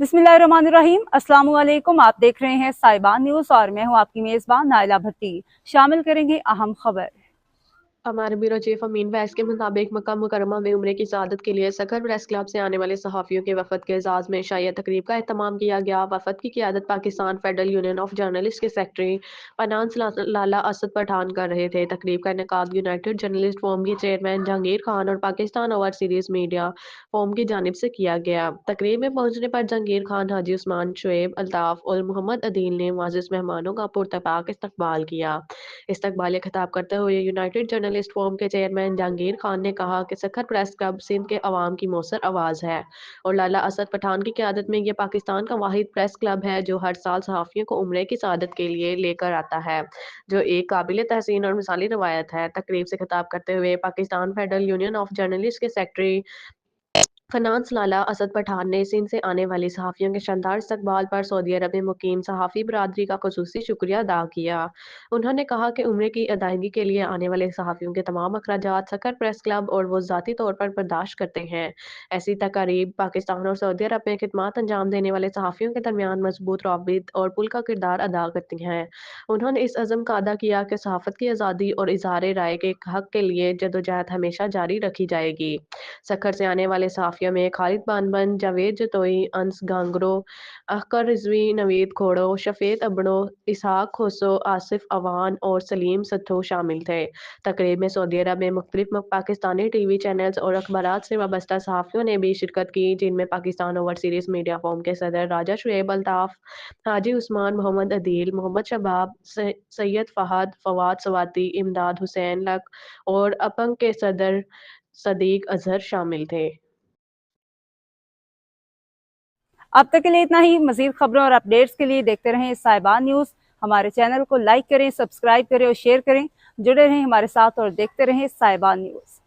बिस्मिल्लाहिर्रहमानिर्रहीम। अस्सलाम वालेकुम। आप देख रहे हैं साहिबान न्यूज़ और मैं हूं आपकी मेज़बान नाइला भट्टी। शामिल करेंगे अहम खबर। हमारे ब्यूरो चीफ अमीन वैस के मुताबिक मक्का मुकरमा में उम्रे की सआदत के लिए सखर प्रेस क्लब से आने वाले सहाफ़ियों के वफद के एजाज़ में शाइया तकरीब का एहतमाम किया गया। वफद की क़ियादत Pakistan federal union of journalist के सेक्रेटरी फनांस लाला असद पठान कर रहे थे। तकरीब का इनेकाद यूनाइटेड जर्नलिस्ट फोरम के चेयरमैन जहांगीर खान और पाकिस्तान ओवरसीज़ मीडिया फोरम की जानिब से किया गया। तकरीब में पहुंचने पर जहांगीर खान, हाजी उस्मान, शुएब, अल्ताफ़ और मोहम्मद अदील ने मुअज़्ज़ज़ मेहमानों का पुरतपाक इस्तकबाल किया। इस्तकबालिया खिताब करते हुए यूनाइटेड जर्नलिस्ट फोरम के चेयरमैन जहांगीर खान ने कहा कि सखर प्रेस क्लब सिंध के अवाम की मौसर आवाज़ है और लाला असद पठान की क़यादत में यह पाकिस्तान का वाहिद प्रेस क्लब है जो हर साल सहाफ़ियों को उम्रे की सआदत के लिए लेकर आता है, जो एक काबिल तहसीन और मिसाली रवायत है। तकरीब से खिताब करते हुए Pakistan federal union of journalist के सेक्रेटरी फनांस लाला असद पठान ने सिंध से आने वाली सहाफ़ियों के शानदार इस्तकबाल पर सऊदी अरब में मुकीम सहाफ़ी बरादरी का ख़ुसूसी शुक्रिया अदा किया। उन्होंने कहा कि उम्रे की अदायगी के लिए आने वाले सहाफ़ियों के तमाम अखराजात सखर प्रेस क्लब और वो ज़ाती तौर पर बर्दाश्त करते हैं। ऐसी तकारीब पाकिस्तान और सऊदी अरब में खिदमत अंजाम देने वाले सहाफ़ियों के दरमियान मजबूत रवाबित और पुल का किरदार अदा करती हैं। उन्होंने इस अज़म का अदा किया कि सहाफ़त की आज़ादी और इज़हार राय के हक़ के लिए जदोजहद हमेशा जारी रखी जाएगी। सखर से आने वाले सहाफ़ियों में खालिद बानबन, जावेद जतोई, अंस गांगरो, अख्तर रिजवी, नवीद खोड़ो, शफेत अबड़ो, इसहाक खोसो, आसिफ अवान और सलीम सत्थो शामिल थे। तकरीब में सऊदी अरब में मुख्तलिफ पाकिस्तानी टीवी चैनल्स और अखबारात से वाबस्ता सहाफ़ियों ने भी शिरकत की, जिनमें पाकिस्तान ओवरसीज़ मीडिया फोरम के सदर राजा शुएब अल्ताफ़, हाजी उस्मान, मोहम्मद अदील, मोहम्मद शबाब, सैयद फहद, फवाद सवाती, इमदाद हुसैन लक और अपंग के सदर सदीक अजहर शामिल थे। अब तक के लिए इतना ही। मजीद खबरों और अपडेट्स के लिए देखते रहें साहिबान न्यूज़। हमारे चैनल को लाइक करें, सब्सक्राइब करें और शेयर करें। जुड़े रहें हमारे साथ और देखते रहें साहिबान न्यूज़।